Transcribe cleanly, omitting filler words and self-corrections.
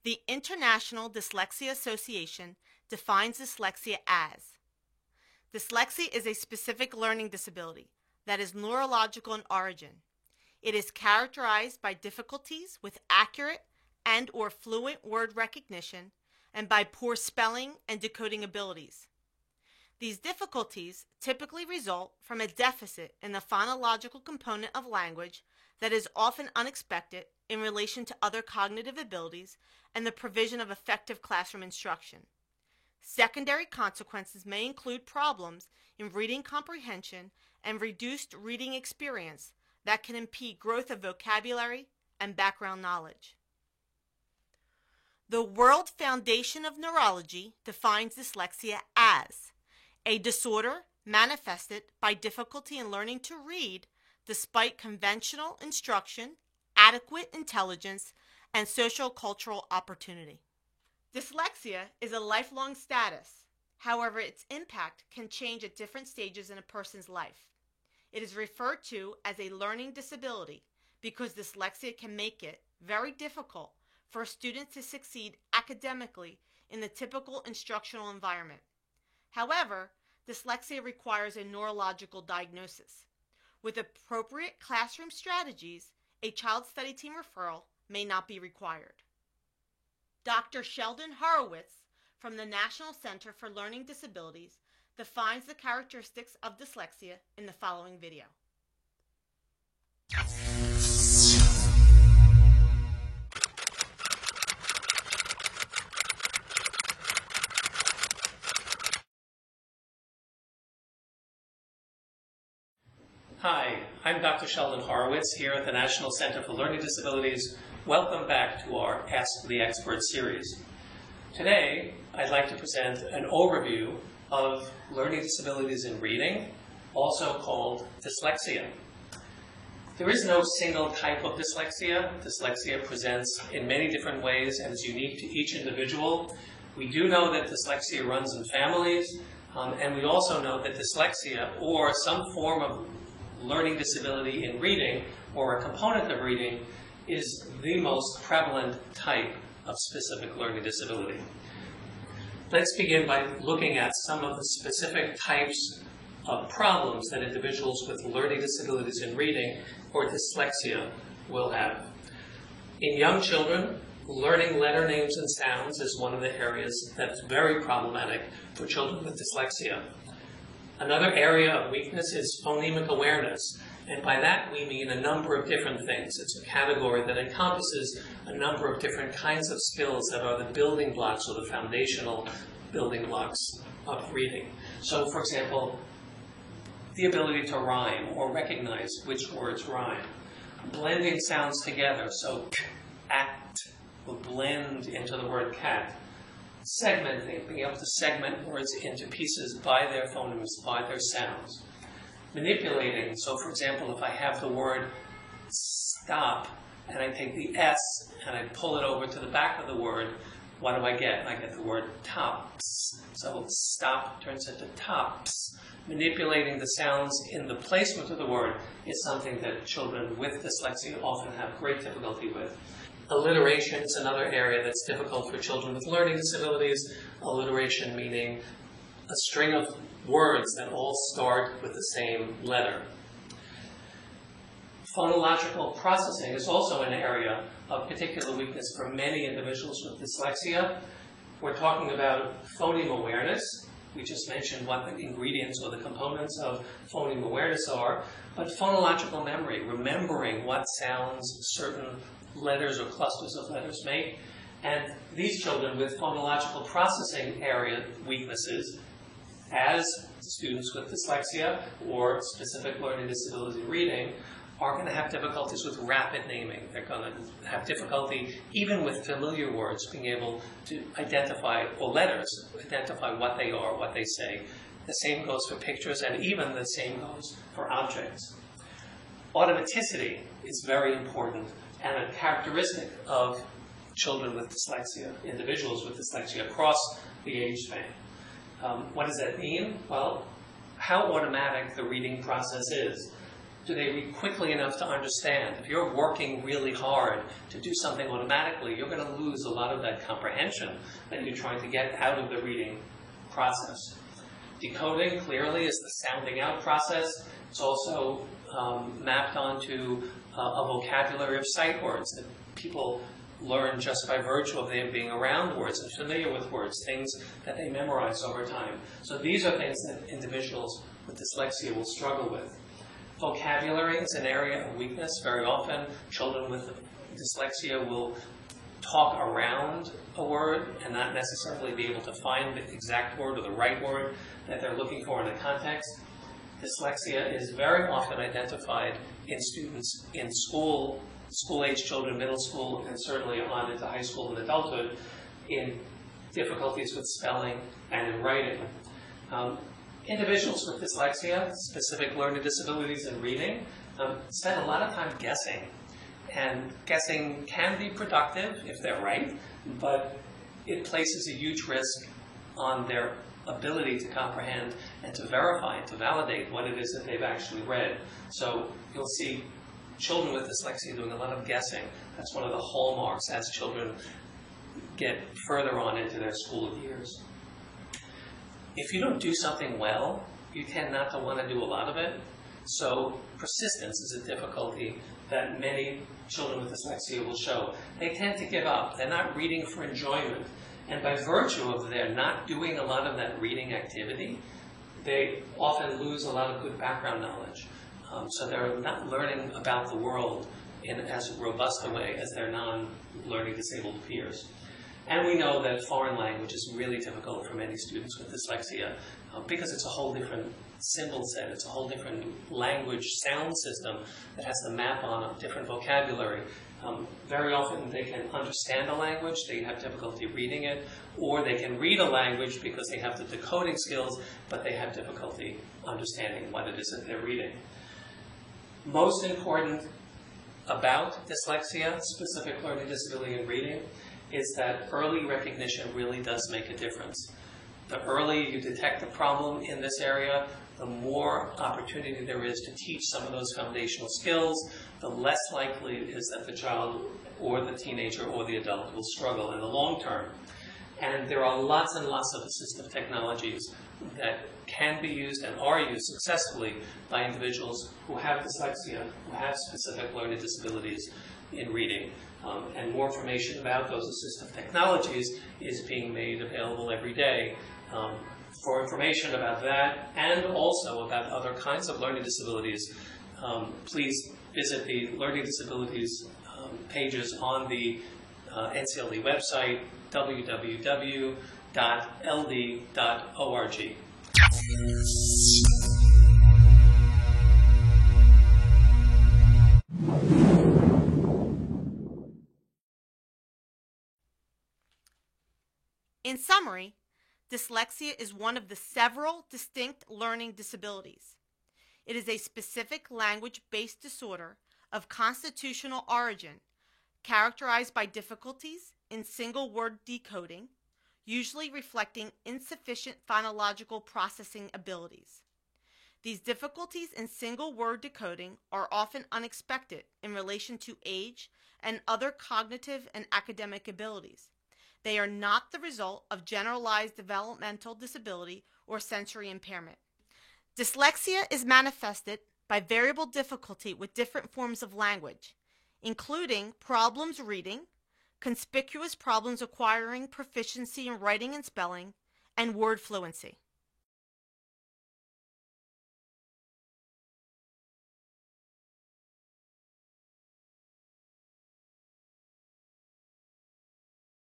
The International Dyslexia Association defines dyslexia as: dyslexia is a specific learning disability that is neurological in origin. It is characterized by difficulties with accurate and/or fluent word recognition and by poor spelling and decoding abilities. These difficulties typically result from a deficit in the phonological component of language that is often unexpected in relation to other cognitive abilities and the provision of effective classroom instruction. Secondary consequences may include problems in reading comprehension and reduced reading experience that can impede growth of vocabulary and background knowledge. The World Foundation of Neurology defines dyslexia as a disorder manifested by difficulty in learning to read despite conventional instruction, adequate intelligence, and social-cultural opportunity. Dyslexia is a lifelong status. However, its impact can change at different stages in a person's life. It is referred to as a learning disability because dyslexia can make it very difficult for a student to succeed academically in the typical instructional environment. However, dyslexia requires a neurological diagnosis. With appropriate classroom strategies, a child study team referral may not be required. Dr. Sheldon Horowitz from the National Center for Learning Disabilities defines the characteristics of dyslexia in the following video. Hi, I'm Dr. Sheldon Horowitz here at the National Center for Learning Disabilities. Welcome back to our Ask the Expert series. Today, I'd like to present an overview of learning disabilities in reading, also called dyslexia. There is no single type of dyslexia. Dyslexia presents in many different ways and is unique to each individual. We do know that dyslexia runs in families, and we also know that dyslexia, or some form of learning disability in reading, or a component of reading, is the most prevalent type of specific learning disability. Let's begin by looking at some of the specific types of problems that individuals with learning disabilities in reading or dyslexia will have. In young children, learning letter names and sounds is one of the areas that's very problematic for children with dyslexia. Another area of weakness is phonemic awareness, and by that we mean a number of different things. It's a category that encompasses a number of different kinds of skills that are the building blocks or the foundational building blocks of reading. So, for example, the ability to rhyme or recognize which words rhyme. Blending sounds together, so k, act will blend into the word cat. Segmenting, being able to segment words into pieces by their phonemes, by their sounds. Manipulating, so for example, if I have the word stop and I take the S and I pull it over to the back of the word, what do I get? I get the word tops. So stop turns into tops. Manipulating the sounds in the placement of the word is something that children with dyslexia often have great difficulty with. Alliteration is another area that's difficult for children with learning disabilities. Alliteration meaning a string of words that all start with the same letter. Phonological processing is also an area of particular weakness for many individuals with dyslexia. We're talking about phoneme awareness. We just mentioned what the ingredients or the components of phoneme awareness are, but phonological memory, remembering what sounds certain letters or clusters of letters make. And these children with phonological processing area weaknesses, as students with dyslexia or specific learning disability reading, are going to have difficulties with rapid naming. They're going to have difficulty even with familiar words being able to identify, or letters, identify what they are, what they say. The same goes for pictures, and even the same goes for objects. Automaticity is very important and a characteristic of children with dyslexia, individuals with dyslexia across the age span. What does that mean? Well, how automatic the reading process is. Do they read quickly enough to understand? If you're working really hard to do something automatically, you're going to lose a lot of that comprehension that you're trying to get out of the reading process. Decoding, clearly, is the sounding out process. It's also mapped onto a vocabulary of sight words that people learn just by virtue of them being around words and familiar with words, things that they memorize over time. So these are things that individuals with dyslexia will struggle with. Vocabulary is an area of weakness. Very often, children with dyslexia will talk around a word and not necessarily be able to find the exact word or the right word that they're looking for in a context. Dyslexia is very often identified in students in school-age children, middle school, and certainly on into high school and adulthood, in difficulties with spelling and in writing. Individuals with dyslexia, specific learning disabilities in reading, spend a lot of time guessing. And guessing can be productive if they're right, but it places a huge risk on their ability to comprehend and to verify and to validate what it is that they've actually read. So you'll see children with dyslexia doing a lot of guessing. That's one of the hallmarks as children get further on into their school years. If you don't do something well, you tend not to want to do a lot of it. So persistence is a difficulty that many children with dyslexia will show. They tend to give up. They're not reading for enjoyment. And by virtue of their not doing a lot of that reading activity, they often lose a lot of good background knowledge. So they're not learning about the world in as robust a way as their non-learning disabled peers. And we know that foreign language is really difficult for many students with dyslexia because it's a whole different symbol set, it's a whole different language sound system that has to map on a different vocabulary. Very often they can understand a language, they have difficulty reading it, or they can read a language because they have the decoding skills, but they have difficulty understanding what it is that they're reading. Most important about dyslexia, specific learning disability in reading, is that early recognition really does make a difference. The earlier you detect the problem in this area, the more opportunity there is to teach some of those foundational skills, the less likely it is that the child or the teenager or the adult will struggle in the long term. And there are lots and lots of assistive technologies that can be used and are used successfully by individuals who have dyslexia, who have specific learning disabilities in reading. And more information about those assistive technologies is being made available every day. For information about that and also about other kinds of learning disabilities, please visit the learning disabilities pages on the NCLD website, www.ld.org. In summary, dyslexia is one of the several distinct learning disabilities. It is a specific language-based disorder of constitutional origin, characterized by difficulties in single-word decoding, usually reflecting insufficient phonological processing abilities. These difficulties in single-word decoding are often unexpected in relation to age and other cognitive and academic abilities. They are not the result of generalized developmental disability or sensory impairment. Dyslexia is manifested by variable difficulty with different forms of language, including problems reading, conspicuous problems acquiring proficiency in writing and spelling, and word fluency.